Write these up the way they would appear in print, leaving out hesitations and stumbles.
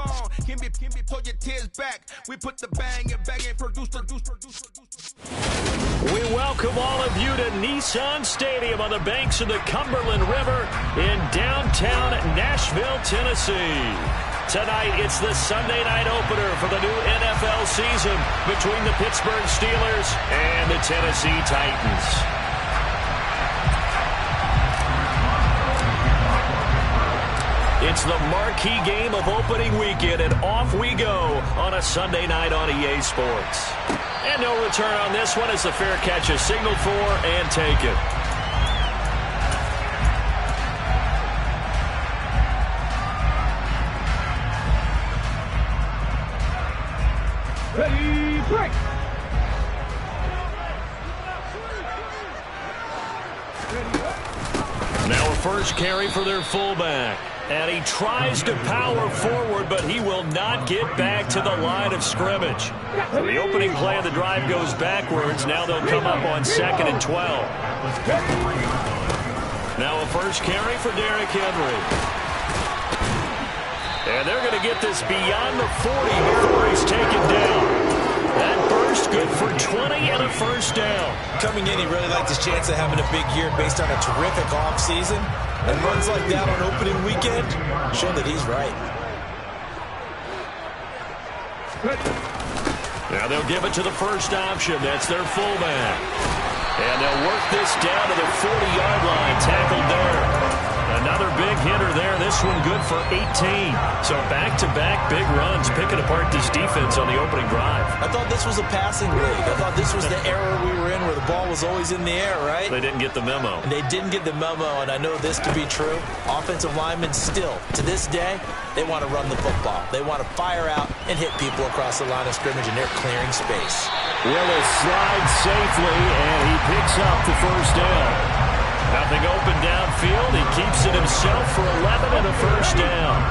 song. Can be pull your tears back. We put the bang and bang and produce. We welcome all of you to Nissan Stadium on the banks of the Cumberland River in downtown Nashville, Tennessee. Tonight, it's the Sunday night opener for the new NFL season between the Pittsburgh Steelers and the Tennessee Titans. It's the marquee game of opening weekend, and off we go on a Sunday night on EA Sports. And no return on this one as the fair catch is signaled for and taken. Ready, break! Now a first carry for their fullback. And he tries to power forward, but he will not get back to the line of scrimmage. So the opening play of the drive goes backwards. Now they'll come up on 2nd and 12. Now a first carry for Derrick Henry. And they're going to get this beyond the 40 before he's taken down. That burst good for 20 and a first down. Coming in, he really liked his chance of having a big year based on a terrific offseason. And runs like that on opening weekend show that he's right. Now they'll give it to the first option. That's their fullback. And they'll work this down to the 40-yard line. Tackled there. Another big hitter there. This one good for 18. So back-to-back big runs, picking apart this defense on the opening drive. I thought this was a passing league. I thought this was the era we were in where the ball was always in the air, right? They didn't get the memo. And they didn't get the memo, and I know this to be true. Offensive linemen still, to this day, they want to run the football. They want to fire out and hit people across the line of scrimmage, and they're clearing space. Willis slides safely, and he picks up the first down. Nothing open downfield. He keeps it himself for 11 and a first down.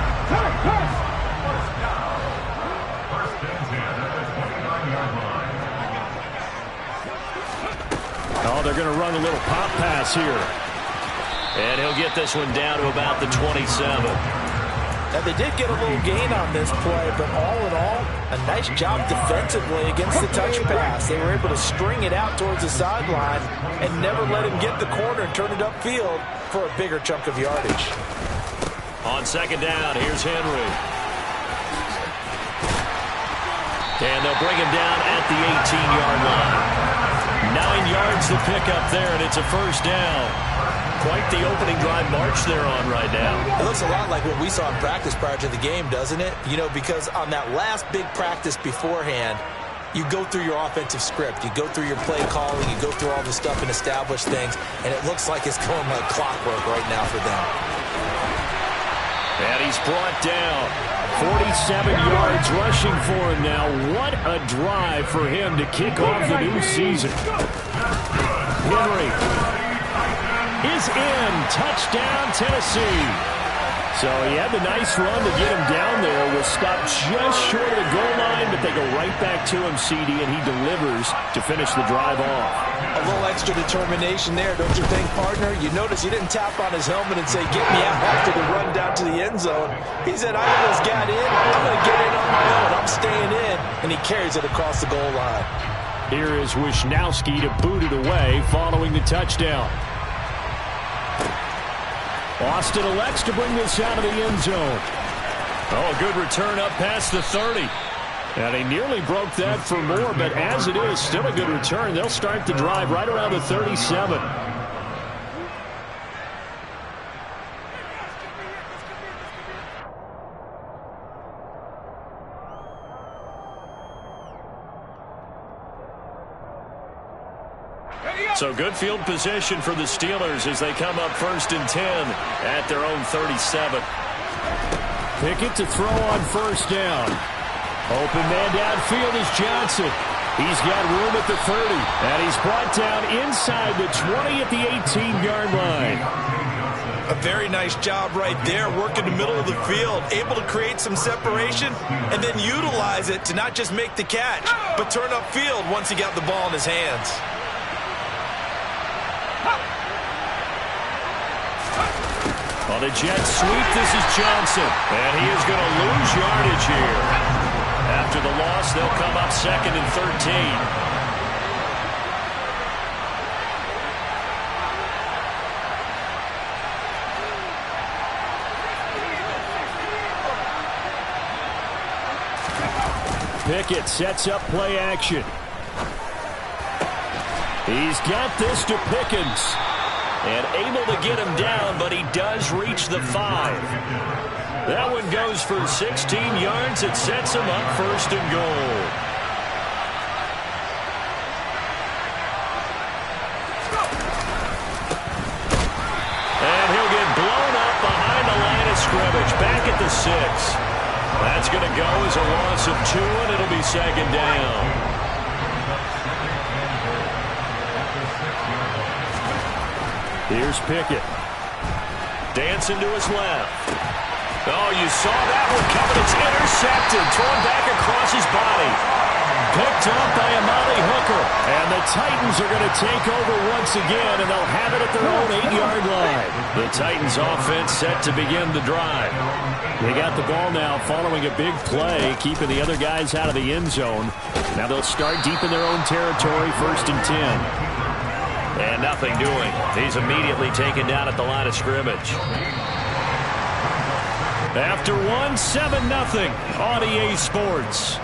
Oh, they're going to run a little pop pass here. And he'll get this one down to about the 27. Now, they did get a little gain on this play, but all in all, a nice job defensively against the touch pass. They were able to string it out towards the sideline and never let him get the corner and turn it upfield for a bigger chunk of yardage. On second down, here's Henry. And they'll bring him down at the 18-yard line. 9 yards to pick up there, and it's a first down. Quite the opening drive march they're on right now. It looks a lot like what we saw in practice prior to the game, doesn't it? You know, because on that last big practice beforehand, you go through your offensive script. You go through your play calling. You go through all the stuff and establish things. And it looks like it's going like clockwork right now for them. And he's brought down. 47 yards rushing for him now. What a drive for him to kick off the new season. Henry is in. Touchdown, Tennessee. So he had the nice run to get him down there. Was stopped just short of the goal line, but they go right back to him, CD, and he delivers to finish the drive off. A little extra determination there, don't you think, partner? You notice he didn't tap on his helmet and say, get me out after the run down to the end zone. He said, I almost got in. I'm going to get in on my own. I'm staying in. And he carries it across the goal line. Here is Wisnowski to boot it away following the touchdown. Austin elects to bring this out of the end zone. Oh, a good return up past the 30. And he nearly broke that for more, but as it is, still a good return. They'll start the drive right around the 37. So good field position for the Steelers as they come up 1st and 10 at their own 37. Pickett to throw on first down. Open man downfield is Johnson. He's got room at the 30. And he's brought down inside the 20 at the 18-yard line. A very nice job right there, working the middle of the field, able to create some separation and then utilize it to not just make the catch, but turn upfield once he got the ball in his hands. On a jet sweep, this is Johnson. And he is going to lose yardage here. After the loss, they'll come up 2nd and 13. Pickett sets up play action. He's got this to Pickens. And able to get him down, but he does reach the 5. That one goes for 16 yards. It sets him up 1st and goal. And he'll get blown up behind the line of scrimmage. Back at the 6. That's going to go as a loss of 2, and it'll be 2nd down. Here's Pickett. Dancing to his left. Oh, you saw that one coming. It's intercepted. Thrown back across his body. Picked up by Amari Hooker. And the Titans are going to take over once again, and they'll have it at their own 8-yard line. The Titans offense set to begin the drive. They got the ball now following a big play, keeping the other guys out of the end zone. Now they'll start deep in their own territory, 1st and 10. And nothing doing. He's immediately taken down at the line of scrimmage. After 1, 7-0 on EA Sports.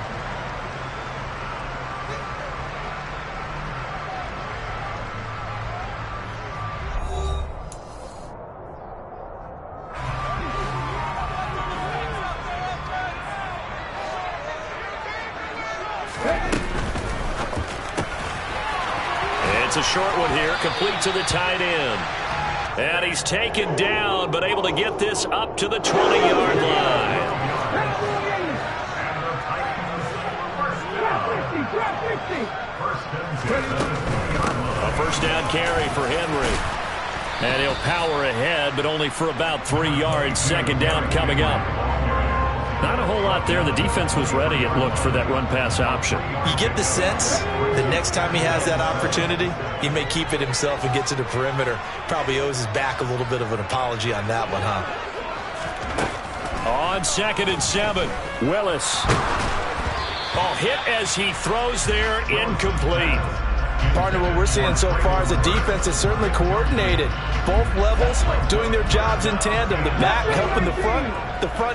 It's a short one here, complete to the tight end. And he's taken down, but able to get this up to the 20-yard line. A 1st down carry for Henry. And he'll power ahead, but only for about 3 yards. 2nd down coming up. Not a whole lot there. The defense was ready, it looked, for that run-pass option. You get the sense that next time he has that opportunity, he may keep it himself and get to the perimeter. Probably owes his back a little bit of an apology on that one, huh? On 2nd and 7, Willis. Oh, hit as he throws there, incomplete. Partner, what we're seeing so far is a defense that's certainly coordinated. Both levels doing their jobs in tandem. The back helping the front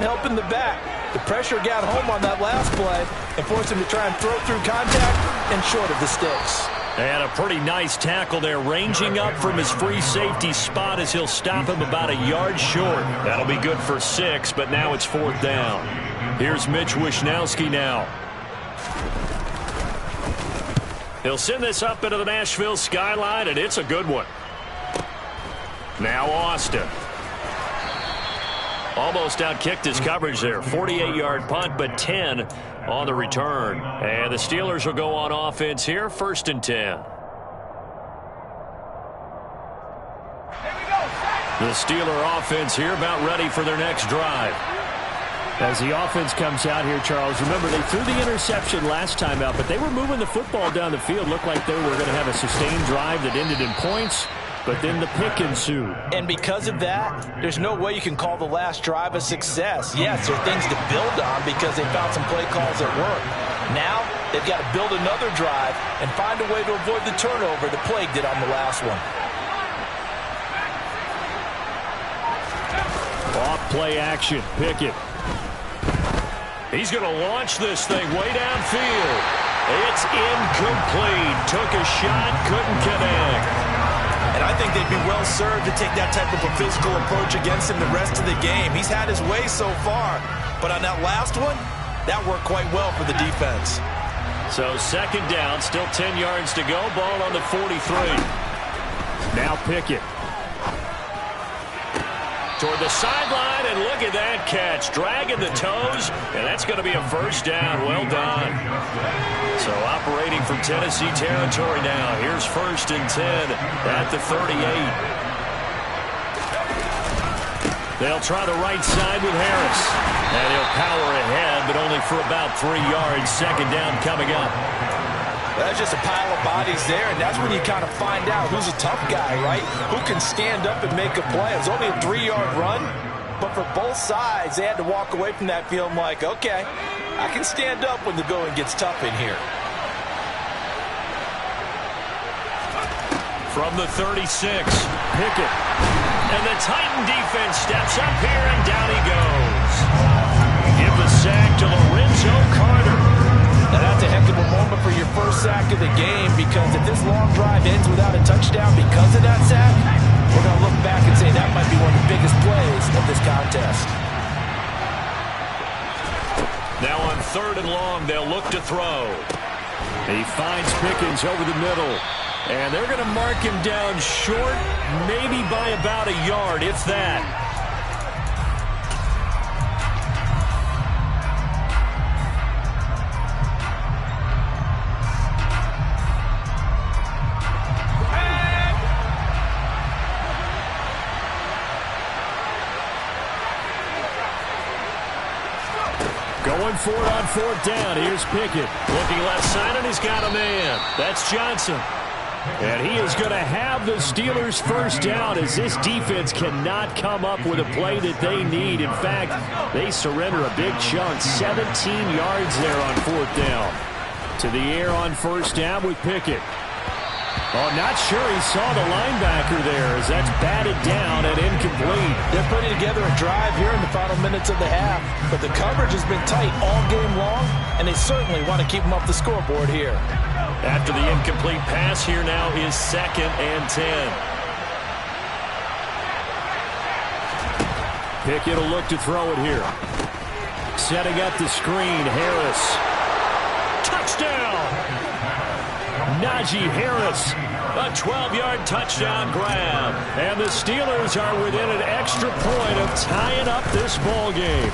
helping the back. The pressure got home on that last play and forced him to try and throw through contact and short of the sticks. And a pretty nice tackle there, ranging up from his free safety spot as he'll stop him about a yard short. That'll be good for 6, but now it's 4th down. Here's Mitch Wishnowski now. He'll send this up into the Nashville skyline, and it's a good one. Now Austin. Almost outkicked his coverage there. 48-yard punt, but 10 on the return. And the Steelers will go on offense here, 1st and 10. The Steeler offense here about ready for their next drive. As the offense comes out here, Charles, remember they threw the interception last time out, but they were moving the football down the field. Looked like they were going to have a sustained drive that ended in points. But then the pick ensued. And because of that, there's no way you can call the last drive a success. Yes, there are things to build on because they found some play calls that work. Now, they've got to build another drive and find a way to avoid the turnover that plagued it on the last one. Off play action, Pickett. He's going to launch this thing way downfield. It's incomplete. Took a shot, couldn't connect. And I think they'd be well served to take that type of a physical approach against him the rest of the game. He's had his way so far, but on that last one, that worked quite well for the defense. So 2nd down, still 10 yards to go. Ball on the 43. Now Pickett. Toward the sideline, and look at that catch. Dragging the toes, and that's going to be a 1st down. Well done. So operating from Tennessee territory now. Here's 1st and 10 at the 38. They'll try the right side with Harris. And he'll power ahead, but only for about 3 yards. 2nd down coming up. That's just a pile of bodies there, and that's when you kind of find out who's a tough guy, right? Who can stand up and make a play. It's only a 3-yard run, But for both sides, they had to walk away from that feeling like, okay, I can stand up when the going gets tough in here. From the 36, Pickett. And the Titan defense steps up here, and down he goes. Give the sack to Lorenzo Carter. Now that's a heck of a moment for your first sack of the game, because if this long drive ends without a touchdown because of that sack, we're going to look back and say that might be one of the biggest plays of this contest. Now on 3rd and long, they'll look to throw. He finds Pickens over the middle. And they're going to mark him down short, maybe by about a yard, if that. Going for it on 4th down. Here's Pickett. Looking left side, and he's got a man. That's Johnson. And he is going to have the Steelers first down, as this defense cannot come up with a play that they need. In fact, they surrender a big chunk, 17 yards there on 4th down. To the air on 1st down with Pickett. Oh, not sure he saw the linebacker there, as that's batted down and incomplete. They're putting together a drive here in the final minutes of the half, but the coverage has been tight all game long, and they certainly want to keep them off the scoreboard here. After the incomplete pass, here now is 2nd and 10. Pickett will look to throw it here. Setting up the screen, Harris. Touchdown! Najee Harris, a 12-yard touchdown grab. And the Steelers are within an extra point of tying up this ball game.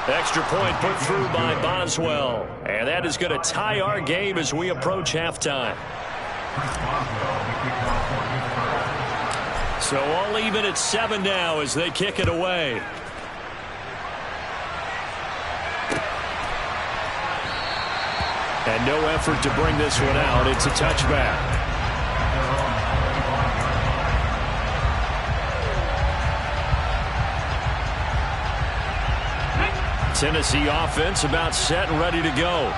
Extra point put through by Boswell. And that is going to tie our game as we approach halftime. So all even at 7 now as they kick it away. And no effort to bring this one out. It's a touchback. Tennessee offense about set and ready to go.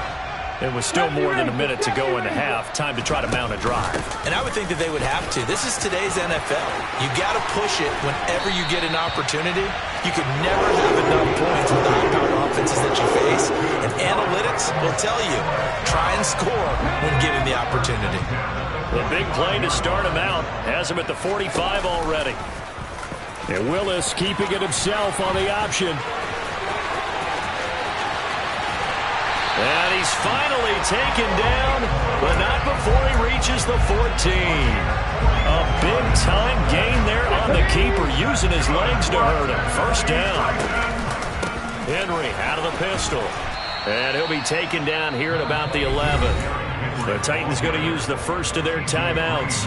It was still more than a minute to go in the half. Time to try to mount a drive. And I would think that they would have to. This is today's NFL. You got to push it whenever you get an opportunity. You could never have enough points with the high-powered offenses that you face. And analytics will tell you, try and score when given the opportunity. The big play to start him out. Has him at the 45 already. And Willis keeping it himself on the option. And he's finally taken down, but not before he reaches the 14. A big-time gain there on the keeper, using his legs to hurt him. First down. Henry out of the pistol. And he'll be taken down here at about the 11. The Titans going to use the first of their timeouts,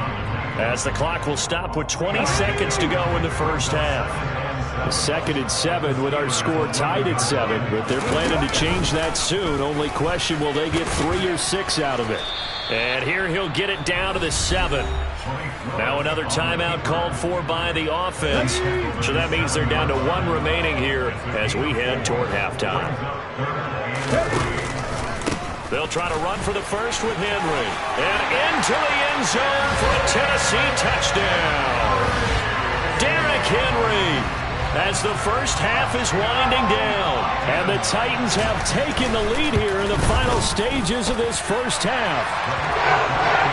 as the clock will stop with 20 seconds to go in the first half. 2nd and 7 with our score tied at 7, but they're planning to change that soon. Only question, will they get 3 or 6 out of it? And here he'll get it down to the 7. Now another timeout called for by the offense. So that means they're down to 1 remaining here as we head toward halftime. They'll try to run for the first with Henry. And into the end zone for a Tennessee touchdown. Derrick Henry, as the first half is winding down. And the Titans have taken the lead here in the final stages of this first half.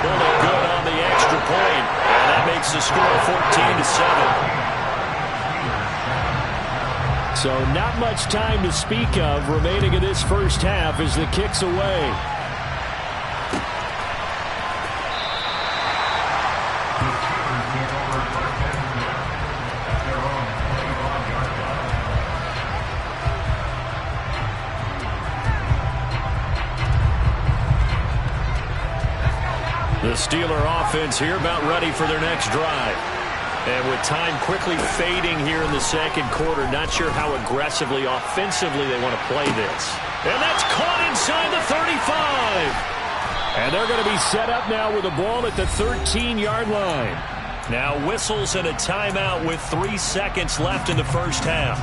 Bullet good on the extra point, and that makes the score 14-7. So not much time to speak of remaining in this first half as the kick's away. The Steeler offense here about ready for their next drive. And with time quickly fading here in the second quarter, not sure how aggressively, offensively they want to play this. And that's caught inside the 35. And they're going to be set up now with the ball at the 13-yard line. Now whistles and a timeout with 3 seconds left in the first half.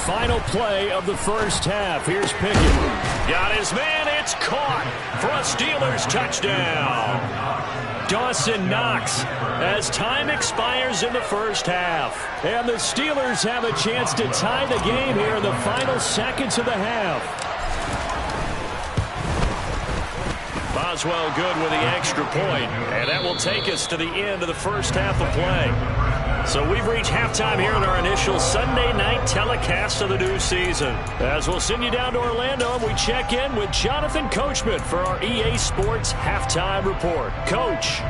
Final play of the first half. Here's Pickett. Got his man. It's caught for a Steelers touchdown. Dawson Knox as time expires in the first half. And the Steelers have a chance to tie the game here in the final seconds of the half. Boswell good with the extra point. And that will take us to the end of the first half of play. So we've reached halftime here in our initial Sunday night telecast of the new season. As we'll send you down to Orlando, and we check in with Jonathan Coachman for our EA Sports Halftime Report. Coach.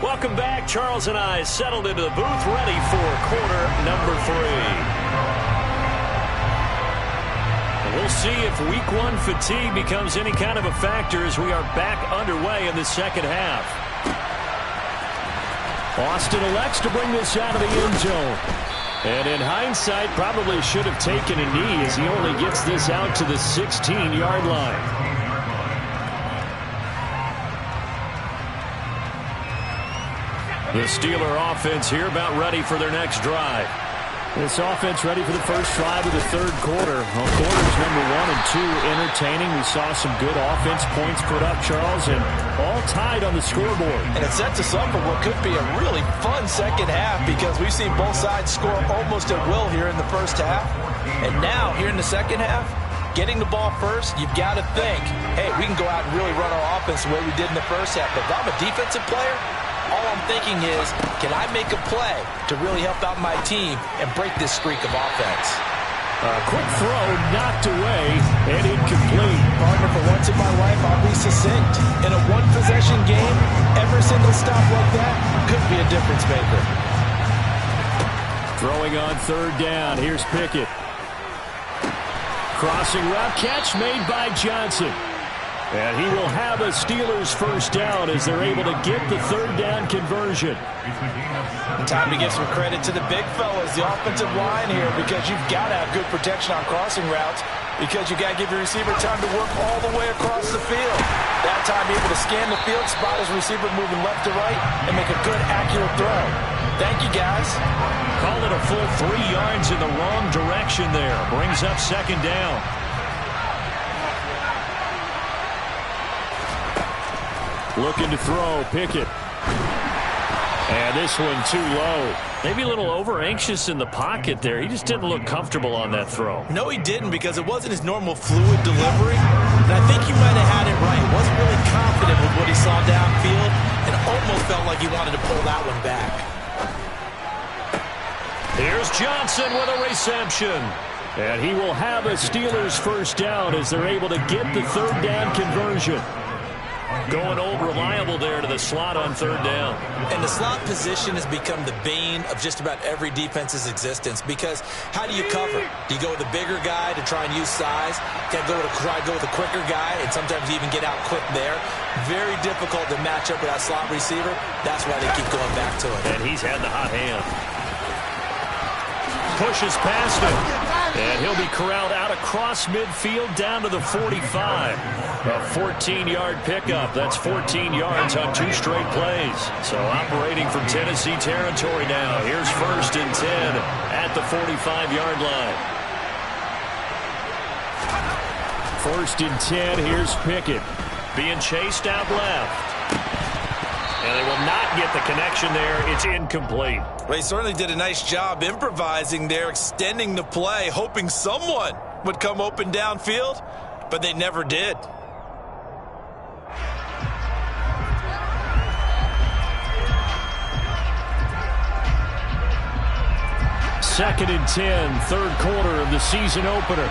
Welcome back. Charles and I settled into the booth ready for quarter number 3. We'll see if week 1 fatigue becomes any kind of a factor as we are back underway in the second half. Austin elects to bring this out of the end zone. And in hindsight, probably should have taken a knee as he only gets this out to the 16-yard line. The Steeler offense here about ready for their next drive. This offense ready for the first drive of the third quarter. Well, quarters number 1 and 2 entertaining. We saw some good offense points put up, Charles, and all tied on the scoreboard. And it sets us up for what could be a really fun second half because we've seen both sides score almost at will here in the first half. And now, here in the second half, getting the ball first, you've got to think, hey, we can go out and really run our offense the way we did in the first half. But if I'm a defensive player, all I'm thinking is, can I make a play to really help out my team and break this streak of offense? A quick throw knocked away and incomplete. Partner, for once in my life, I'll be succinct. In a one-possession game, every single stop like that could be a difference maker. Throwing on third down. Here's Pickett. Crossing route catch made by Johnson. And he will have a Steelers first down as they're able to get the third down conversion. Time to give some credit to the big fellas, the offensive line here, because you've got to have good protection on crossing routes because you got to give your receiver time to work all the way across the field. That time able to scan the field, spot his receiver moving left to right, and make a good, accurate throw. Thank you, guys. Call it a full 3 yards in the wrong direction there. Brings up second down. Looking to throw, Pickett. And this one too low. Maybe a little over-anxious in the pocket there. He just didn't look comfortable on that throw. No, he didn't because it wasn't his normal fluid delivery. And I think he might have had it right. Wasn't really confident with what he saw downfield and almost felt like he wanted to pull that one back. Here's Johnson with a reception. And he will have a Steelers first down as they're able to get the third down conversion. Going old reliable there to the slot on third down. And the slot position has become the bane of just about every defense's existence because how do you cover? Do you go with a bigger guy to try and use size? Can go with a quicker guy and sometimes you even get out quick there? Very difficult to match up with that slot receiver. That's why they keep going back to it. And he's had the hot hand. Pushes past him. And he'll be corralled out across midfield down to the 45. A 14-yard pickup. That's 14 yards on 2 straight plays. So operating from Tennessee territory now. Here's 1st and 10 at the 45-yard line. 1st and 10. Here's Pickett. Being chased out left. And they will not get the connection there. It's incomplete. Well, he certainly did a nice job improvising there, extending the play, hoping someone would come open downfield, but they never did. Second and 10, third quarter of the season opener.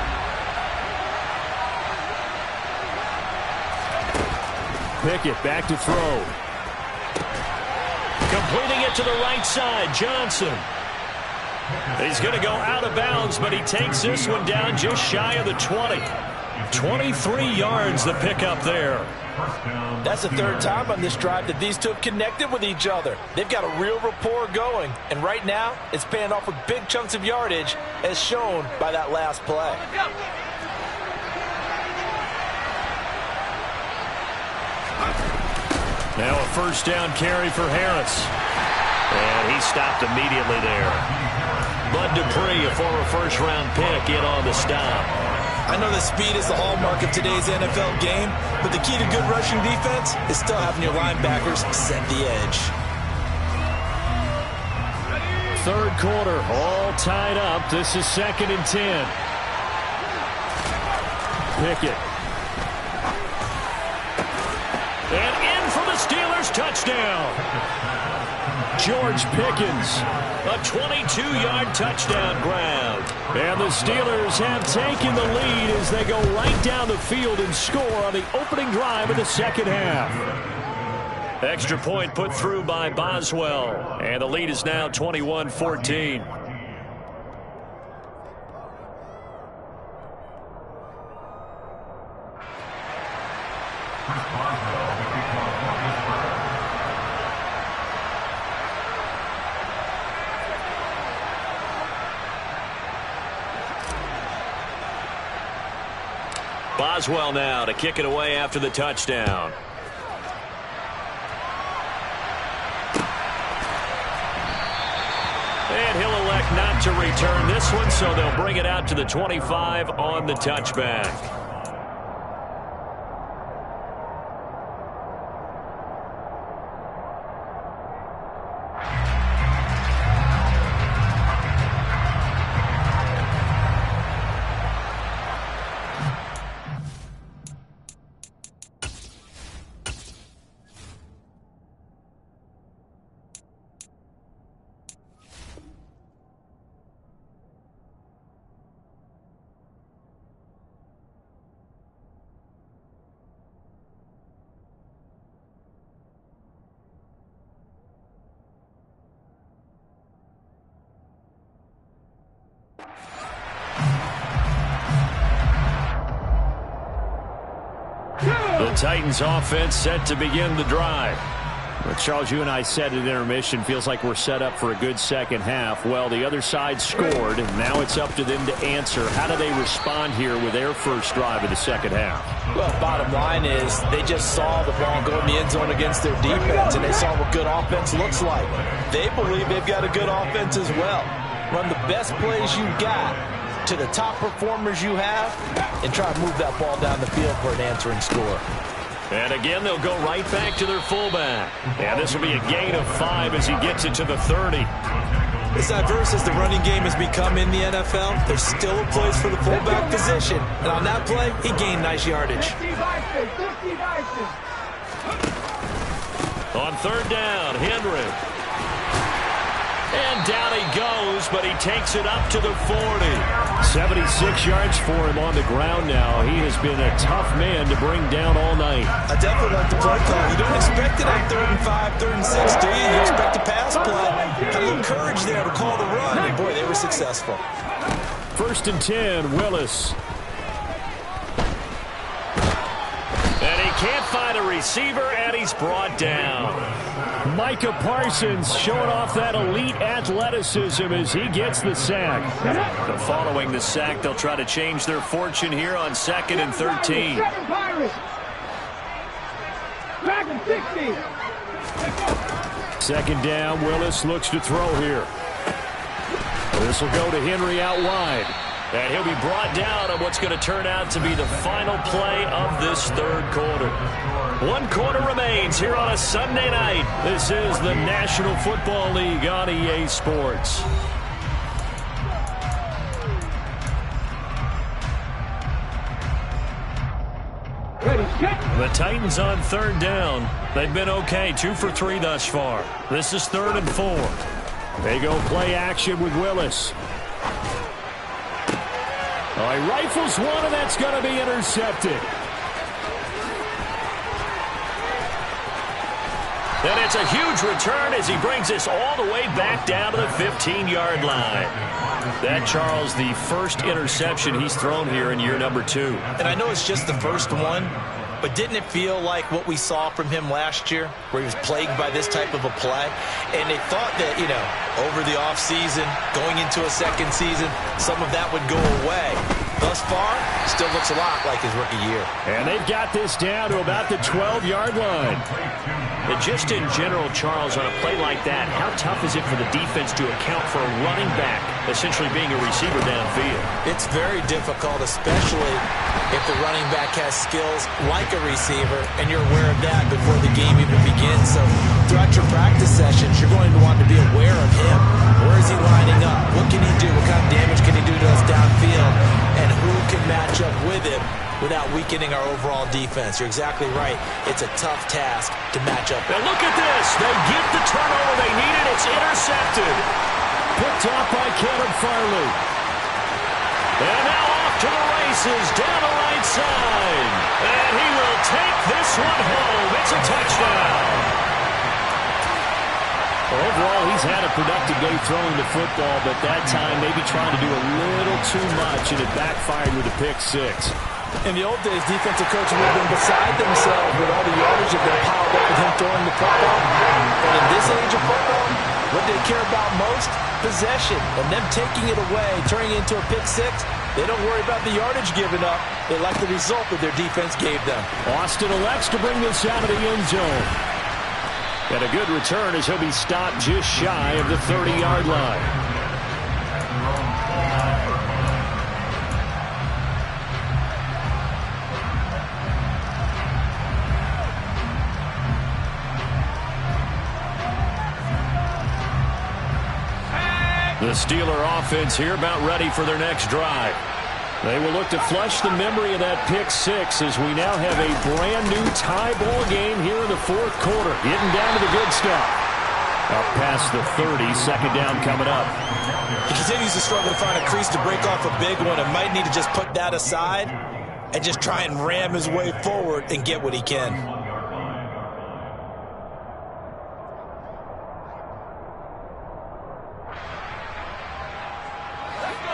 Pickett back to throw. Completing it to the right side, Johnson. He's going to go out of bounds, but he takes this one down just shy of the 20. 23 yards the pickup there. That's the third time on this drive that these two have connected with each other. They've got a real rapport going, and right now it's paying off with big chunks of yardage, as shown by that last play. Now a first down carry for Harris. And he stopped immediately there. Bud Dupree, a former first-round pick, in on the stop. I know that speed is the hallmark of today's NFL game, but the key to good rushing defense is still having your linebackers set the edge. Third quarter, all tied up. This is 2nd and 10. Pickett. And in for the Steelers, touchdown. George Pickens, a 22-yard touchdown grab. And the Steelers have taken the lead as they go right down the field and score on the opening drive of the second half. Extra point put through by Boswell. And the lead is now 21-14. Boswell now to kick it away after the touchdown. And he'll elect not to return this one, so they'll bring it out to the 25 on the touchback. The Titans offense set to begin the drive. Well, Charles, you and I said at intermission, feels like we're set up for a good second half. Well, the other side scored, and now it's up to them to answer. How do they respond here with their first drive of the second half? Well, bottom line is they just saw the ball go in the end zone against their defense, and they saw what good offense looks like. They believe they've got a good offense as well. Run the best plays you've got to the top performers you have, and try to move that ball down the field for an answering score. And again, they'll go right back to their fullback. And this will be a gain of 5 as he gets it to the 30. As diverse as the running game has become in the NFL, there's still a place for the fullback position. And on that play, he gained nice yardage. On third down, Henry. And down he goes, but he takes it up to the 40. 76 yards for him on the ground now. He has been a tough man to bring down all night. I definitely like the play call. You don't expect it on 3rd and 5, 3rd and 6, do you? You expect a pass play. Had a little courage there to call the run, and boy, they were successful. 1st and 10, Willis. And he can't find a receiver, and he's brought down. Micah Parsons showing off that elite athleticism as he gets the sack. But following the sack, they'll try to change their fortune here on 2nd and 13. Second down, Willis looks to throw here. This will go to Henry out wide. And he'll be brought down on what's going to turn out to be the final play of this third quarter. 1 quarter remains here on a Sunday night. This is the National Football League on EA Sports. The Titans on 3rd down. They've been okay, 2 for 3 thus far. This is 3rd and 4. They go play action with Willis. Oh, he rifles one, and that's going to be intercepted. And it's a huge return as he brings us all the way back down to the 15-yard line. That, Charles, the first interception he's thrown here in year number 2. And I know it's just the first one, but didn't it feel like what we saw from him last year, where he was plagued by this type of a play? And they thought that, over the offseason, going into a second season, some of that would go away. Thus far, still looks a lot like his rookie year. And they've got this down to about the 12-yard line. And just in general, Charles, on a play like that, how tough is it for the defense to account for a running back essentially being a receiver downfield? It's very difficult, especially if the running back has skills like a receiver, and you're aware of that before the game even begins. So throughout your practice sessions, you're going to want to be aware of him. Where is he lining up? What can he do? What kind of damage can he do to us downfield? And who can match up with him without weakening our overall defense? You're exactly right. It's a tough task to match up. And look at this. They get the turnover they needed. It's intercepted. Picked off by Caleb Farley. And now off to the races down the right side. And he will take this one home. It's a touchdown. Overall, he's had a productive day throwing the football, but that time maybe trying to do a little too much, and it backfired with a pick 6. In the old days, defensive coaches would have been beside themselves with all the yardage that they piled up with him throwing the football. But in this age of football, what they care about most? Possession. And them taking it away, turning it into a pick 6, they don't worry about the yardage given up. They like the result that their defense gave them. Austin elects to bring this out of the end zone. And a good return as he'll be stopped just shy of the 30-yard line. The Steeler offense here about ready for their next drive. They will look to flush the memory of that pick 6 as we now have a brand-new tie ball game here in the fourth quarter. Getting down to the good stuff. Up past the 30, second down coming up. He continues to struggle to find a crease to break off a big one and might need to just put that aside and just try and ram his way forward and get what he can.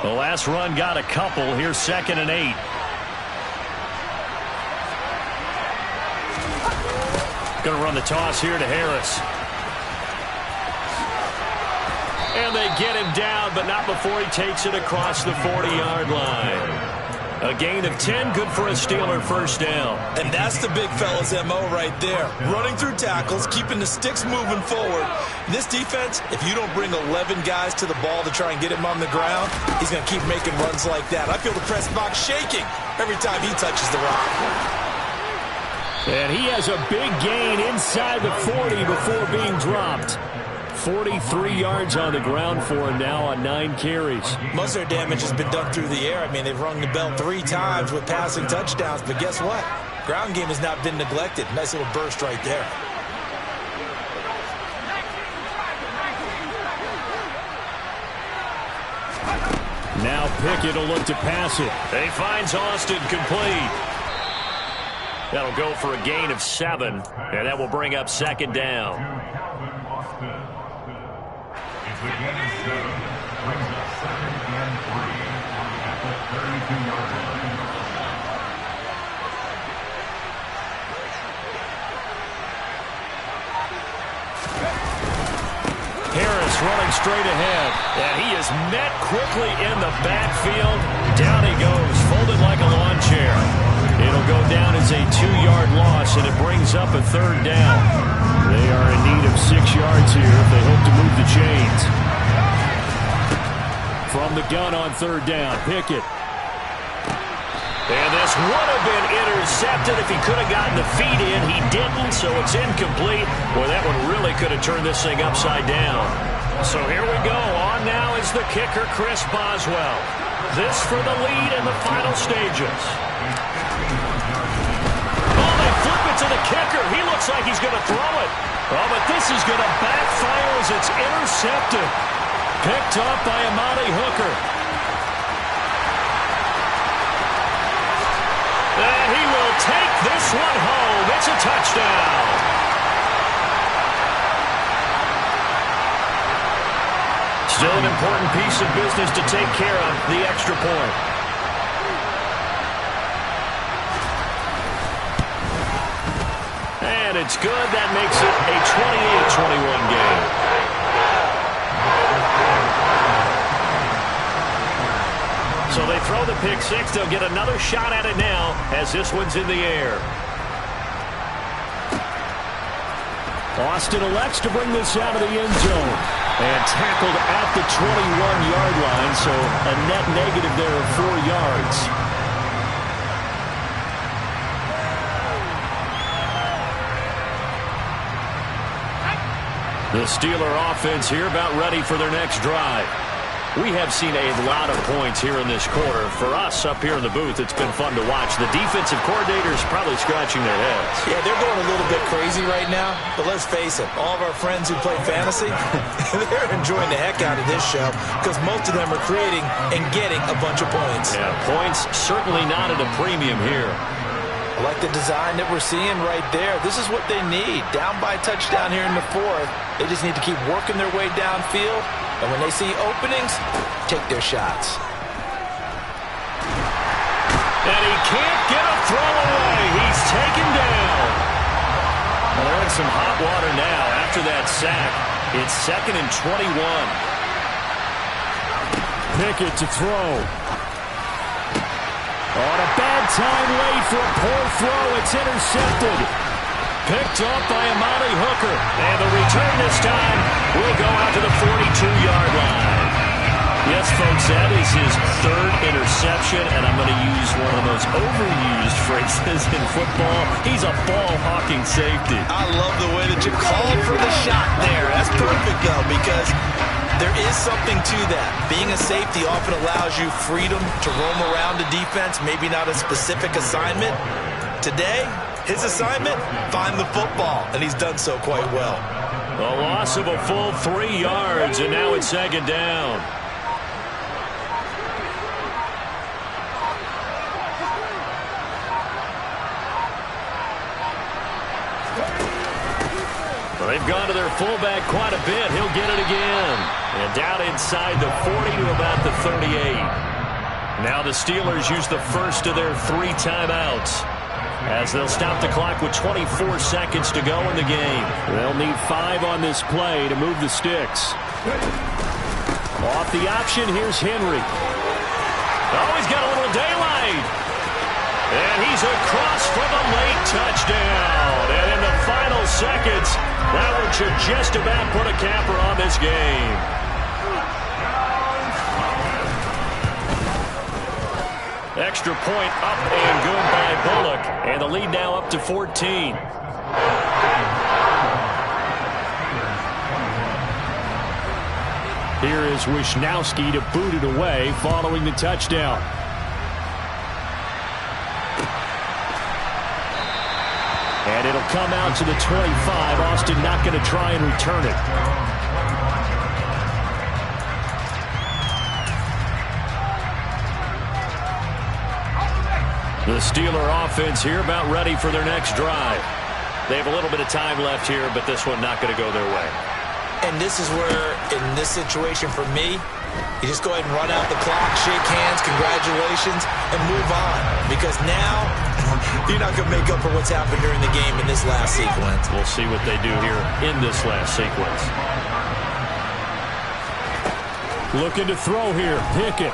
The last run got a couple. Here's 2nd and 8. Going to run the toss here to Harris. And they get him down, but not before he takes it across the 40-yard line. A gain of 10, good for a Steeler first down. And that's the big fella's MO right there. Running through tackles, keeping the sticks moving forward. This defense, if you don't bring 11 guys to the ball to try and get him on the ground, he's going to keep making runs like that. I feel the press box shaking every time he touches the rock. And he has a big gain inside the 40 before being dropped. 43 yards on the ground for him now on 9 carries. Most of their damage has been done through the air. I mean, they've rung the bell 3 times with passing touchdowns, but guess what? Ground game has not been neglected. Nice little burst right there. Now Pickett will look to pass it. He finds Austin complete. That'll go for a gain of 7, and that will bring up 2nd down. Harris running straight ahead, and he is met quickly in the backfield. Down he goes, folded like a lawn chair. It'll go down as a 2-yard loss, and it brings up a 3rd down. They are in need of 6 yards here if they hope to move the chains. From the gun on 3rd down, Pickett. And this would have been intercepted if he could have gotten the feet in. He didn't, so it's incomplete. Well, that one really could have turned this thing upside down. So here we go. On now is the kicker, Chris Boswell. This for the lead in the final stages. Oh, they flip it to the kicker. He looks like he's going to throw it. Oh, but this is going to backfire as it's intercepted. Picked up by Amani Hooker. And he will take this one home. It's a touchdown. Still an important piece of business to take care of, the extra point. And it's good. That makes it a 28-21 game. So they throw the pick six. They'll get another shot at it now as this one's in the air. Austin elects to bring this out of the end zone. And tackled at the 21-yard line, so a net negative there of 4 yards. The Steeler offense here about ready for their next drive. We have seen a lot of points here in this quarter. For us up here in the booth, it's been fun to watch. The defensive coordinators probably scratching their heads. Yeah, they're going a little bit crazy right now. But let's face it, all of our friends who play fantasy, they're enjoying the heck out of this show because most of them are creating and getting a bunch of points. Yeah, points certainly not at a premium here. I like the design that we're seeing right there. This is what they need. Down by a touchdown here in the fourth. They just need to keep working their way downfield. And when they see openings, take their shots. And he can't get a throw away. He's taken down. Well, they're in some hot water now after that sack. It's 2nd and 21. Pickett to throw. On a bad time late for a poor throw. It's intercepted. Picked up by Amari Hooker. And the return this time will go out to the 42-yard line. Yes, folks, that is his 3rd interception, and I'm going to use one of the most overused phrases in football. He's a ball-hawking safety. I love the way that you called for the shot there. That's perfect, though, because there is something to that. Being a safety often allows you freedom to roam around the defense, maybe not a specific assignment. Today, his assignment, find the football, and he's done so quite well. A loss of a full 3 yards, and now it's 2nd down. Well, they've gone to their fullback quite a bit. He'll get it again. And down inside the 40 to about the 38. Now the Steelers use the first of their 3 timeouts, as they'll stop the clock with 24 seconds to go in the game. They'll need 5 on this play to move the sticks. Off the option, here's Henry. Oh, he's got a little daylight. And he's across for the late touchdown. And in the final seconds, that one should just about put a capper on this game. Extra point up and good by Bullock. And the lead now up to 14. Here is Wisnowski to boot it away following the touchdown. And it'll come out to the 25. Austin not going to try and return it. The Steeler offense here about ready for their next drive. They have a little bit of time left here, but this one not going to go their way. And this is where, in this situation for me, you just go ahead and run out the clock, shake hands, congratulations, and move on. Because now, you're not going to make up for what's happened during the game in this last sequence. We'll see what they do here in this last sequence. Looking to throw here, Pickett.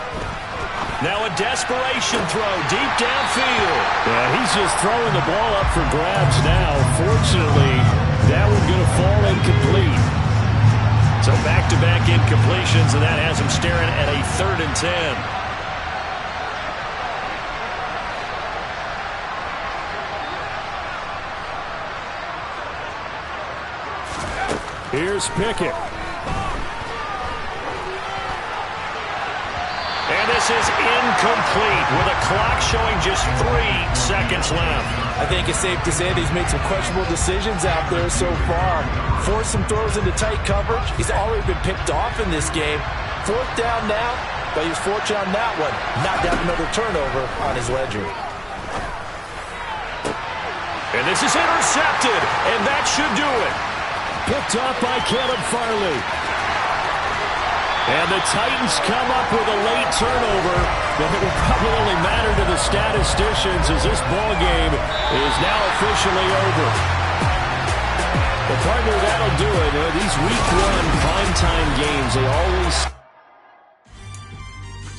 Now a desperation throw deep downfield. Yeah, he's just throwing the ball up for grabs now. Fortunately, that one's going to fall incomplete. So back-to-back incompletions, and that has him staring at a 3rd and 10. Here's Pickett. And this is incomplete with a clock showing just 3 seconds left. I think it's safe to say that he's made some questionable decisions out there so far. Forced some throws into tight coverage. He's already been picked off in this game. 4th down now, but he was fortunate on that one. Not to have another turnover on his ledger. And this is intercepted, and that should do it. Picked up by Caleb Farley. And the Titans come up with a late turnover, but it will probably only matter to the statisticians as this ball game is now officially over. But partner, that'll do it. These week 1 primetime games, they all